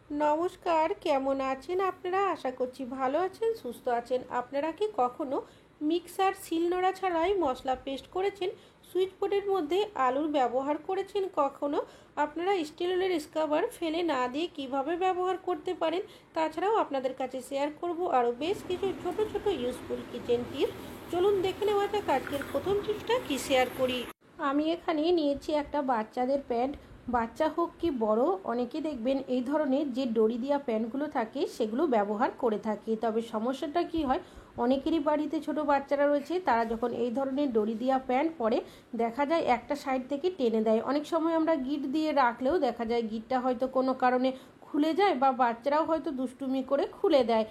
নমস্কার, কেমন আছেন আপনারা? আশা করছি ভালো আছেন, সুস্থ আছেন। আপনারা কি কখনো মিক্সার শিলনোড়া ছাড়াই মশলা পেস্ট করেছেন? সুইচ বোর্ডের মধ্যে আলুর ব্যবহার করেছেন কখনো? আপনারা স্টিলের স্ক্রাবার ফেলে না দিয়ে কিভাবে ব্যবহার করতে পারেন, তাছাড়াও আপনাদের কাছে শেয়ার করব আরও বেশ কিছু ছোট ছোট ইউজফুল কিচেন টিপস। চলুন দেখে নেওয়া যাক আজকের প্রথম টিপসটা কি শেয়ার করি। আমি এখানে নিয়েছি একটা বাচ্চাদের প্যান্ট। বাচ্চা হোক কি বড়, অনেকে দেখবেন এই ধরনের যে দড়ি দেওয়া প্যান্টগুলো থাকে সেগুলো ব্যবহার করে থাকে। তবে সমস্যাটা কি হয়, অনেকেরই বাড়িতে ছোট বাচ্চারা রয়েছে, তারা যখন এই ধরনের দড়ি দেওয়া প্যান্ট পরে দেখা যায় একটা সাইড থেকে টেনে দেয়। অনেক সময় আমরা গিট দিয়ে রাখলেও দেখা যায় গিটটা হয়তো কোনো কারণে খুলে যায়, বা বাচ্চারাও হয়তো দুষ্টুমি করে খুলে দেয়।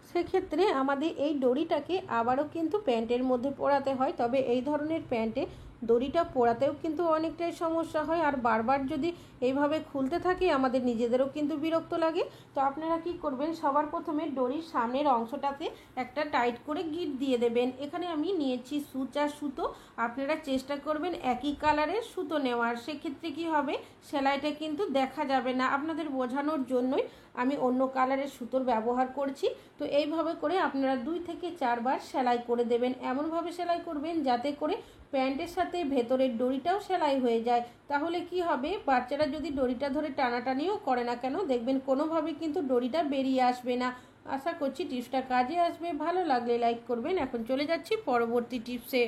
সেক্ষেত্রে আমাদের এই দড়িটাকে আবারও কিন্তু প্যান্টের মধ্যে পরাতে হয়। তবে এই ধরনের প্যান্টে দড়িটা পরাতেও কিন্তু অনেকটাই সমস্যা হয়, আর বারবার যদি এইভাবে খুলতে থাকে আমাদের নিজেদেরও কিন্তু বিরক্ত লাগে। তো আপনারা কি করবেন, সবার প্রথমে দড়ির সামনের অংশটাতে একটা টাইট করে গিট দিয়ে দেবেন। এখানে আমি নিয়েছি সুচ আর সুতো। আপনারা চেষ্টা করবেন একই কালারের সুতো নেওয়ার, সেক্ষেত্রে কি হবে, সেলাইটা কিন্তু দেখা যাবে না। আপনাদের বোঝানোর জন্যই আমি অন্য কালারের সুতোর ব্যবহার করছি। তো এইভাবে করে আপনারা 2 থেকে 4 বার সেলাই করে দেবেন। এমনভাবে সেলাই করবেন যাতে করে প্যান্টের সাথে ভেতরের দড়িটাও সেলাই হয়ে যায়। তাহলে কি হবে, বাচ্চারা যদি দড়িটা ধরে টানাটানিও করে না কেন, দেখবেন কোনোভাবে কিন্তু দড়িটা বেরিয়ে আসবে না। আশা করছি টিপসটা কাজে আসবে। ভালো লাগলে লাইক করবেন। এখন চলে যাচ্ছি পরবর্তী টিপসে।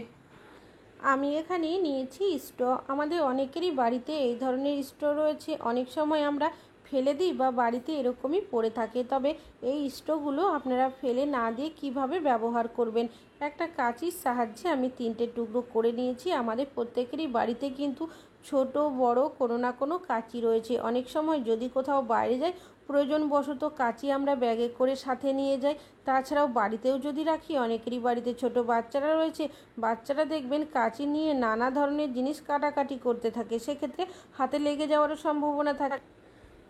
আমি এখানে নিয়েছি স্ট্র। আমাদের অনেকেরই বাড়িতে এই ধরনের স্ট্র রয়েছে। অনেক সময় আমরা ফেলে দিই বা বাড়িতে এরকমই পড়ে থাকে। তবে এই স্ট্রগুলো আপনারা ফেলে না দিয়ে কিভাবে ব্যবহার করবেন, একটা কাঁচির সাহায্যে আমি 3টে টুকরো করে নিয়েছি। আমাদের প্রত্যেকেরই বাড়িতে কিন্তু ছোট বড় কোনো না কোনো কাঁচি রয়েছে। অনেক সময় যদি কোথাও বাইরে যাই, প্রয়োজনবশত কাঁচি আমরা ব্যাগে করে সাথে নিয়ে যাই। তাছাড়াও বাড়িতেও যদি রাখি, অনেকেরই বাড়িতে ছোট বাচ্চারা রয়েছে, বাচ্চারা দেখবেন কাঁচি নিয়ে নানা ধরনের জিনিস কাটাকাটি করতে থাকে, সেক্ষেত্রে হাতে লেগে যাওয়ারও সম্ভাবনা থাকে।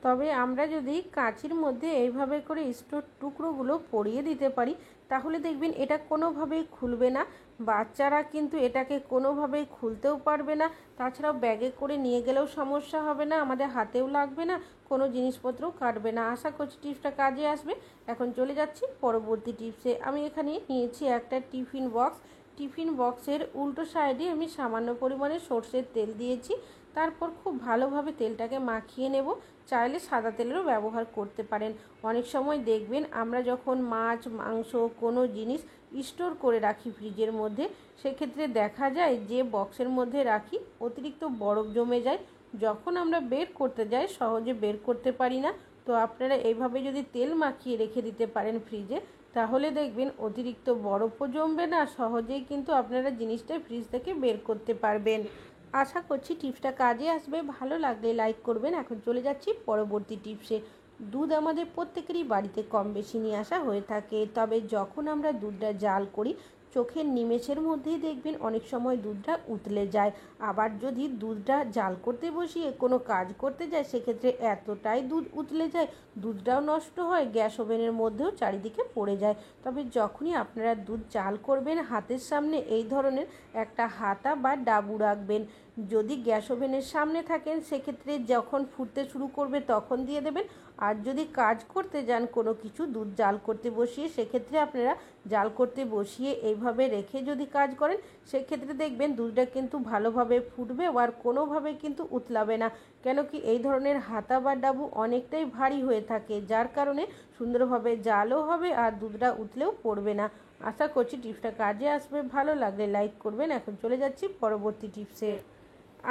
তবে আমরা যদি কাঁচির মধ্যে এইভাবে করে স্টোর টুকরোগুলো পরিয়ে দিতে পারি, তাহলে দেখবেন এটা কোনোভাবেই খুলবে না। বাচ্চারা কিন্তু এটাকে কোনোভাবেই খুলতেও পারবে না। তাছাড়াও ব্যাগে করে নিয়ে গেলেও সমস্যা হবে না, আমাদের হাতেও লাগবে না, কোনো জিনিসপত্রও কাটবে না। আশা করছি টিপসটা কাজে আসবে। এখন চলে যাচ্ছি পরবর্তী টিপসে। আমি এখানে নিয়েছি একটা টিফিন বক্স। টিফিন বক্সের উল্টো সাইডে আমি সামান্য পরিমাণে সর্ষের তেল দিয়েছি। তারপর খুব ভালোভাবে তেলটাকে মাখিয়ে নেব। চাইলে সাদা তেলেরও ব্যবহার করতে পারেন। অনেক সময় দেখবেন আমরা যখন মাছ মাংস কোনো জিনিস স্টোর করে রাখি ফ্রিজের মধ্যে, সেক্ষেত্রে দেখা যায় যে বক্সের মধ্যে রাখি অতিরিক্ত বরফ জমে যায়। যখন আমরা বের করতে যাই সহজে বের করতে পারি না। তো আপনারা এইভাবে যদি তেল মাখিয়ে রেখে দিতে পারেন ফ্রিজে, তাহলে দেখবেন অতিরিক্ত বরফও জমবে না, সহজেই কিন্তু আপনারা জিনিসটা ফ্রিজ থেকে বের করতে পারবেন। আশা করছি টিপসটা কাজে আসবে। ভালো লাগলে লাইক করবেন। এখন চলে যাচ্ছি পরবর্তী টিপসে। দুধ আমাদের প্রত্যেকেরই বাড়িতে কম বেশি নিয়ে আসা হয়ে থাকে। তবে যখন আমরা দুধটা জাল করি, চোখের নিমেষের মধ্যেই দেখবেন অনেক সময় দুধটা উতলে যায়। আবার যদি দুধটা জাল করতে বসিয়ে কোনো কাজ করতে যায়, সেক্ষেত্রে এতটাই দুধ উতলে যায়, দুধটাও নষ্ট হয়, গ্যাস ওভেনের মধ্যেও চারিদিকে পড়ে যায়। তবে যখনই আপনারা দুধ জাল করবেন, হাতের সামনে এই ধরনের একটা হাতা বা ডাবু রাখবেন। যদি গ্যাস ওভেনের সামনে থাকেন, সেক্ষেত্রে যখন ফুটতে শুরু করবে তখন দিয়ে দেবেন। আর যদি কাজ করতে যান কোনো কিছু দুধ জাল করতে বসিয়ে, সেক্ষেত্রে আপনারা জাল করতে বসিয়ে এইভাবে রেখে যদি কাজ করেন, সেক্ষেত্রে দেখবেন দুধটা কিন্তু ভালোভাবে ফুটবে, আর কোনোভাবে কিন্তু উতলাবে না। কেন কি এই ধরনের হাতা বা ডাবু অনেকটাই ভারী হয়ে থাকে, যার কারণে সুন্দরভাবে জালও হবে আর দুধটা উতলেও পড়বে না। আশা করছি টিপসটা কাজে আসবে। ভালো লাগলে লাইক করবেন। এখন চলে যাচ্ছি পরবর্তী টিপসে।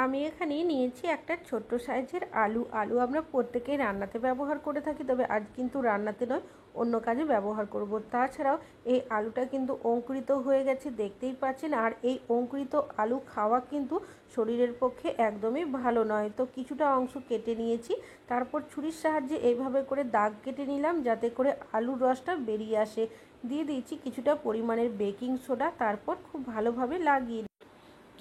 আমি এখানে নিয়েছি একটা ছোট্ট সাইজের আলু আমরা প্রত্যেকেই রান্নাতে ব্যবহার করে থাকি, তবে আজ কিন্তু রান্নাতে নয়, অন্য কাজে ব্যবহার করব। তাছাড়াও এই আলুটা কিন্তু অঙ্কুরিত হয়ে গেছে, দেখতেই পাচ্ছেন। আর এই অঙ্কুরিত আলু খাওয়া কিন্তু শরীরের পক্ষে একদমই ভালো নয়। তো কিছুটা অংশ কেটে নিয়েছি, তারপর ছুরির সাহায্যে এইভাবে করে দাগ কেটে নিলাম যাতে করে আলুর রসটা বেরিয়ে আসে। দিয়ে দিয়েছি কিছুটা পরিমাণের বেকিং সোডা, তারপর খুব ভালোভাবে লাগিয়ে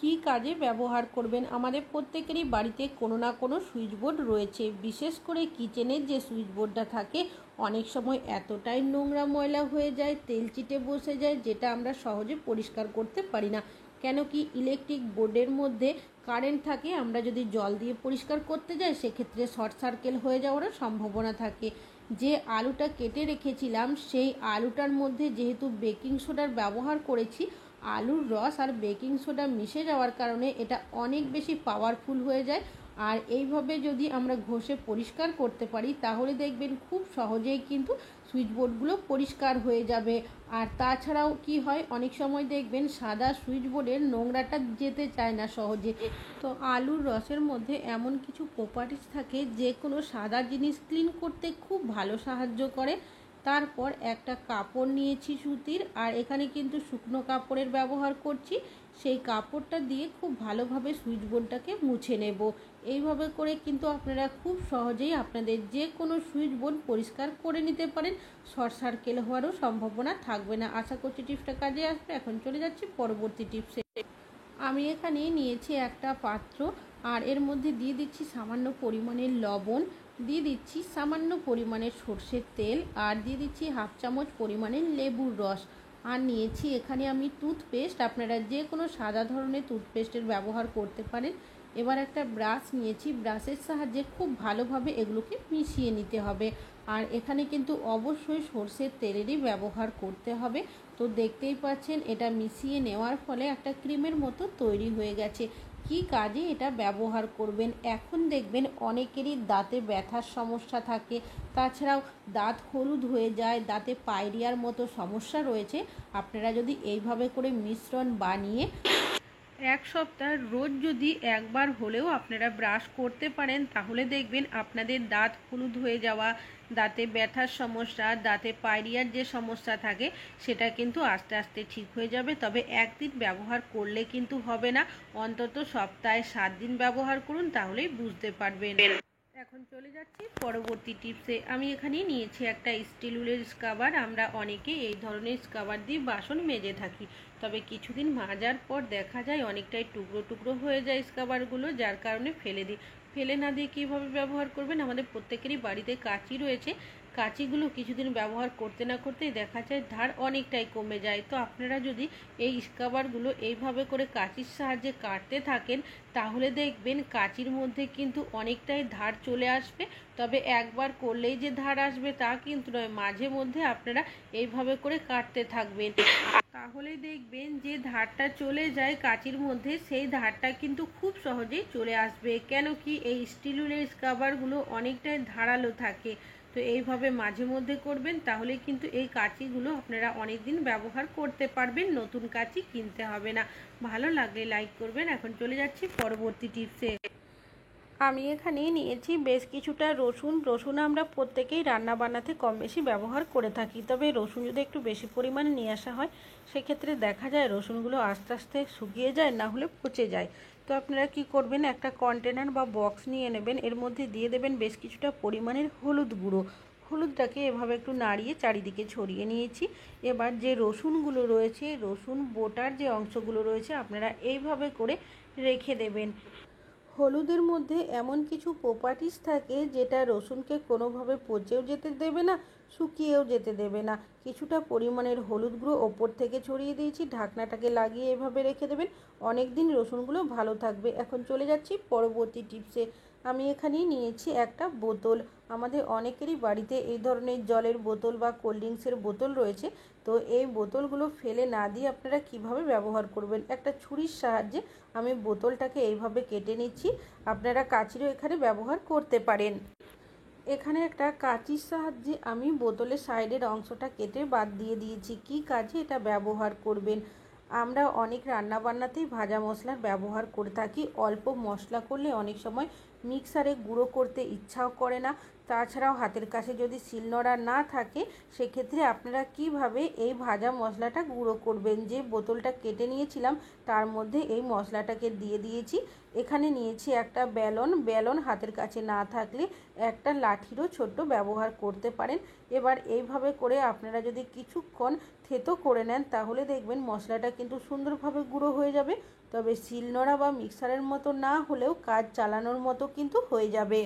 কী কাজে ব্যবহার করবেন। আমাদের প্রত্যেকেরই বাড়িতে কোনো না কোনো সুইচ বোর্ড রয়েছে। বিশেষ করে কিচেনের যে সুইচ বোর্ডটা থাকে, অনেক সময় এতটাই নোংরা ময়লা হয়ে যায়, তেল চিটে বসে যায়, যেটা আমরা সহজে পরিষ্কার করতে পারি না। কেন কি ইলেকট্রিক বোর্ডের মধ্যে কারেন্ট থাকে, আমরা যদি জল দিয়ে পরিষ্কার করতে যাই সেক্ষেত্রে শর্ট সার্কিট হয়ে যাওয়ারও সম্ভাবনা থাকে। যে আলুটা কেটে রেখেছিলাম সেই আলুটার মধ্যে যেহেতু বেকিং সোডার ব্যবহার করেছি, আলুর রস আর বেকিং সোডা মিশে যাওয়ার কারণে এটা অনেক বেশি পাওয়ারফুল হয়ে যায়। আর এইভাবে যদি আমরা ঘষে পরিষ্কার করতে পারি তাহলে দেখবেন খুব সহজেই কিন্তু সুইচ বোর্ডগুলো পরিষ্কার হয়ে যাবে। আর তাছাড়াও কি হয়, অনেক সময় দেখবেন সাদা সুইচ বোর্ডের নোংরাটা যেতে চায় না সহজে। তো আলুর রসের মধ্যে এমন কিছু প্রপার্টিস থাকে যে কোনো সাদা জিনিস ক্লিন করতে খুব ভালো সাহায্য করে। তারপর একটা কাপড় নিয়েছি সুতির, আর এখানে কিন্তু শুকনো কাপড়ের ব্যবহার করছি। সেই কাপড়টা দিয়ে খুব ভালোভাবে সুইচ বোর্ডটাকে মুছে নেব। এইভাবে করে কিন্তু আপনারা খুব সহজেই আপনাদের যে কোনো সুইচ বোর্ড পরিষ্কার করে নিতে পারেন, শর্ট সার্কিট হওয়ারও সম্ভাবনা থাকবে না। আশা করছি টিপসটা কাজে আসবে। এখন চলে যাচ্ছি পরবর্তী টিপসে। আমি এখানে নিয়েছি একটা পাত্র, আর এর মধ্যে দিয়ে দিচ্ছি সামান্য পরিমাণের লবণ, দিয়ে দিচ্ছি সামান্য পরিমাণের সর্ষের তেল, আর দিয়ে দিচ্ছি হাফ চামচ পরিমাণের লেবুর রস। আর নিয়েছি এখানে আমি টুথপেস্ট, আপনারা যে কোনো সাদা ধরনের টুথপেস্টের ব্যবহার করতে পারেন। এবার একটা ব্রাশ নিয়েছি, ব্রাশের সাহায্যে খুব ভালোভাবে এগুলোকে মিশিয়ে নিতে হবে। আর এখানে কিন্তু অবশ্যই সর্ষের তেলেরই ব্যবহার করতে হবে। তো দেখতেই পাচ্ছেন এটা মিশিয়ে নেওয়ার ফলে একটা ক্রিমের মতো তৈরি হয়ে গেছে। কি কাজে এটা ব্যবহার করবেন, এখন দেখবেন অনেকেরই দাঁতে ব্যথার সমস্যা থাকে, তাছাড়াও দাঁত হলুদ হয়ে যায়, দাঁতে পায়রিয়ার মতো সমস্যা রয়েছে। আপনারা যদি এইভাবে করে মিশ্রণ বানিয়ে এক সপ্তাহ রোজ যদি একবার হলেও আপনারা ব্রাশ করতে পারেন তাহলে দেখবেন আপনাদের দাঁত হলুদ হয়ে যাওয়া, দাঁতে ব্যথার সমস্যা, দাঁতে পায়রিয়ার যে সমস্যা থাকে সেটা কিন্তু আস্তে আস্তে ঠিক হয়ে যাবে। তবে একদিন ব্যবহার করলে কিন্তু হবে না, অন্তত সপ্তাহে 7 দিন ব্যবহার করুন, তাহলেই বুঝতে পারবেন। এখন চলে যাচ্ছি পরবর্তী টিপসে। আমি এখানে নিয়েছি একটা স্টিল উলের স্ক্রাবার। আমরা অনেকে এই ধরনের স্ক্রাবার দিয়ে বাসন মেজে থাকি, তবে কিছুদিন মাজার পর দেখা যায় অনেকটাই টুকরো টুকরো হয়ে যায় স্ক্রাবারগুলো, যার কারণে ফেলে দিই। ফেলে না দিয়ে কীভাবে ব্যবহার করবেন, আমাদের প্রত্যেকেরই বাড়িতে কাঁচি রয়েছে। কাঁচিগুলো কিছুদিন ব্যবহার করতে না করতেই দেখা যায় ধার অনেকটাই কমে যায়। তো আপনারা যদি এই স্ক্রাবারগুলো এইভাবে করে কাঁচির সাহায্যে কাটতে থাকেন তাহলে দেখবেন কাঁচির মধ্যে কিন্তু অনেকটাই ধার চলে আসবে। তবে একবার করলেই যে ধার আসবে তা কিন্তু নয়, মাঝে মধ্যে আপনারা এইভাবে করে কাটতে থাকবেন, তাহলে দেখবেন যে ধারটা চলে যায় কাঁচির মধ্যে সেই ধারটা কিন্তু খুব সহজেই চলে আসবে। কেন কি এই স্টিল উলের স্ক্রাবারগুলো অনেকটাই ধারালো থাকে। তো এইভাবে মাঝে মধ্যে করবেন, তাহলে কিন্তু এই কাঁচিগুলো আপনারা অনেক দিন ব্যবহার করতে পারবেন, নতুন কাঁচি কিনতে হবে না। ভালো লাগলে লাইক করবেন। এখন চলে যাচ্ছি পরবর্তী টিপসে। আমি এখানে নিয়েছি বেশ কিছুটা রসুন। রসুন আমরা প্রত্যেকেই রান্না বান্নাতে কম বেশি ব্যবহার করে থাকি, তবে রসুন যদি একটু বেশি পরিমাণে নিয়ে আসা হয় সেক্ষেত্রে দেখা যায় রসুনগুলো আস্তে আস্তে শুকিয়ে যায়, না হলে পচে যায়। তো আপনারা কি করবেন, একটা কন্টেনার বা বক্স নিয়ে নেবেন, এর মধ্যে দিয়ে দেবেন বেশ কিছুটা পরিমাণের হলুদ গুঁড়ো। হলুদটাকে এভাবে একটু নাড়িয়ে চারিদিকে ছড়িয়ে নিয়েছি। এবার যে রসুনগুলো রয়েছে, রসুন বোটার যে অংশগুলো রয়েছে আপনারা এইভাবে করে রেখে দেবেন। হলুদের মধ্যে এমন কিছু প্রপার্টিস থাকে যেটা রসুনকে কোনোভাবে পচেও যেতে দেবে না, শুকিয়েও যেতে দেবে না। কিছুটা পরিমাণের হলুদ গুঁড়ো ওপর থেকে ছড়িয়ে দিয়েছি, ঢাকনাটাকে লাগিয়ে এভাবে রেখে দেবেন, অনেক দিন রসুনগুলো ভালো থাকবে। এখন চলে যাচ্ছি পরবর্তী টিপসে। আমি এখানে নিয়েছি একটা বোতল। আমাদের অনেকেরই বাড়িতে এই ধরনের জলের বোতল বা কোল্ড ড্রিঙ্কসের বোতল রয়েছে। তো এই বোতলগুলো ফেলে না দিয়ে আপনারা কিভাবে ব্যবহার করবেন, একটা ছুরির সাহায্যে আমি বোতলটাকে এইভাবে কেটে নিচ্ছি। আপনারা কাঁচিরও এখানে ব্যবহার করতে পারেন। এখানে একটা কাঁচির সাহায্যে আমি বোতলের সাইডের অংশটা কেটে বাদ দিয়ে দিয়েছি। কি কাজে এটা ব্যবহার করবেন, আমরা অনেক রান্নাবান্নাতেই ভাজা মশলার ব্যবহার করে থাকি। অল্প মশলা করলে অনেক সময় মিক্সারে গুঁড়ো করতে ইচ্ছাও করে না। তাছাড়াও হাতের কাছে যদি শিলনোড়া না থাকে সেক্ষেত্রে আপনারা কিভাবে এই ভাজা মশলাটা গুঁড়ো করবেন, যে বোতলটা কেটে নিয়েছিলাম তার মধ্যে এই মশলাটাকে দিয়ে দিয়েছি। এখানে নিয়েছি একটা বেলন হাতের কাছে না থাকলে একটা লাঠিরও ছোট্ট ব্যবহার করতে পারেন। এবার এইভাবে করে আপনারা যদি কিছুক্ষণ থেতো করে নেন তাহলে দেখবেন মশলাটা কিন্তু সুন্দরভাবে গুঁড়ো হয়ে যাবে। তবে শিলনোড়া বা মিক্সারের মতো না হলেও কাজ চালানোর মতো কিন্তু হয়ে যাবে।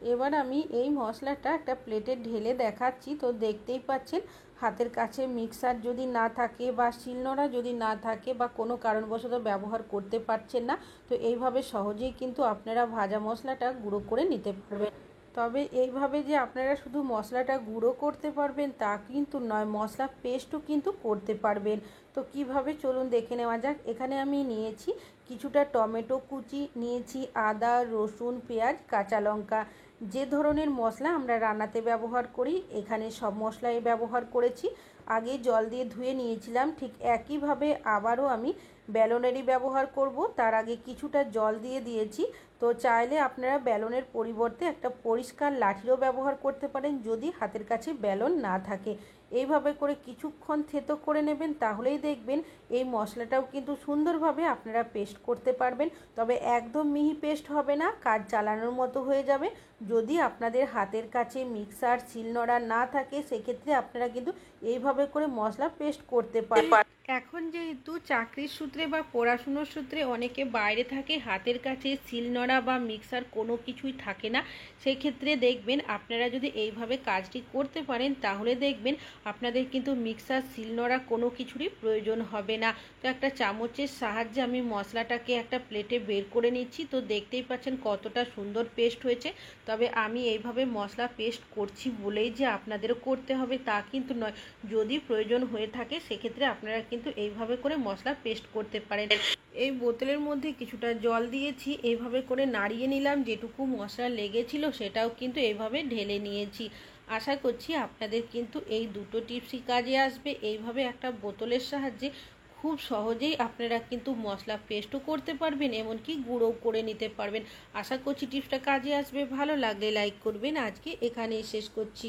এবার আমি এই মশলাটা একটা প্লেটে ঢেলে দেখাচ্ছি। তো দেখতেই পাচ্ছেন হাতের কাছে মিক্সার যদি না থাকে বা শিলনোড়া যদি না থাকে বা কোনো কারণবশত ব্যবহার করতে পারছেন না, তো এইভাবে সহজেই কিন্তু আপনারা ভাজা মশলাটা গুঁড়ো করে নিতে পারবেন। তবে এইভাবে যে আপনারা শুধু মশলাটা গুঁড়ো করতে পারবেন তা কিন্তু নয়, মশলা পেস্টও কিন্তু করতে পারবেন। তো কিভাবে চলুন দেখে নেওয়া যাক। এখানে আমি নিয়েছি কিছুটা টমেটো কুচি, নিয়েছি আদা, রসুন, পেঁয়াজ, কাঁচা লঙ্কা। যে ধরনের মশলা আমরা রান্নাতে ব্যবহার করি এখানে সব মশলাই ব্যবহার করেছি। আগে জল দিয়ে ধুয়ে নিয়েছিলাম, ঠিক একইভাবে আবারও আমি বেলনেরই ব্যবহার করব। তার আগে কিছুটা জল দিয়ে দিয়েছি। তো চাইলে আপনারা বেলনের পরিবর্তে একটা পরিষ্কার লাঠিরও ব্যবহার করতে পারেন যদি হাতের কাছে বেলন না থাকে। এইভাবে করে কিছুক্ষণ থেতো করে নেবেন, তাহলেই দেখবেন এই মশলাটাও কিন্তু সুন্দরভাবে আপনারা পেস্ট করতে পারবেন। তবে একদম মিহি পেস্ট হবে না, কাজ চালানোর মতো হয়ে যাবে। যদি আপনাদের হাতের কাছে মিক্সার শিলনোড়া না থাকে সেক্ষেত্রে আপনারা কিন্তু এইভাবে করে মশলা পেস্ট করতে পারেন। এখন যেহেতু চাকরির সূত্রে বা পড়াশুনোর সূত্রে অনেকে বাইরে থাকে, হাতের কাছে শিলনোড়া বা মিক্সার কোনো কিছুই থাকে না, সেই ক্ষেত্রে দেখবেন আপনারা যদি এইভাবে কাজটি করতে পারেন তাহলে দেখবেন আপনাদের কিন্তু মিক্সার শিলনোড়া কোনো কিছুরই প্রয়োজন হবে না। তো একটা চামচের সাহায্যে আমি মশলাটাকে একটা প্লেটে বের করে নিচ্ছি। তো দেখতেই পাচ্ছেন কতটা সুন্দর পেস্ট হয়েছে। তবে আমি এইভাবে মশলা পেস্ট করছি বলেই যে আপনাদেরও করতে হবে তা কিন্তু নয়। যদি প্রয়োজন হয়ে থাকে সেক্ষেত্রে আপনারা কিন্তু এইভাবে করে মশলা পেস্ট করতে পারেন। এই বোতলের মধ্যে কিছুটা জল দিয়েছি, এইভাবে করে নাড়িয়ে নিলাম, যেটুকু মশলা লেগেছিল সেটাও কিন্তু এইভাবে ঢেলে নিয়েছি। আশা করছি আপনাদের কিন্তু এই দুটো টিপসই কাজে আসবে। এইভাবে একটা বোতলের সাহায্যে খুব সহজেই আপনারা কিন্তু মশলা পেস্টও করতে পারবেন, এমনকি গুঁড়োও করে নিতে পারবেন। আশা করছি টিপসটা কাজে আসবে। ভালো লাগলে লাইক করবেন। আজকে এখানেই শেষ করছি।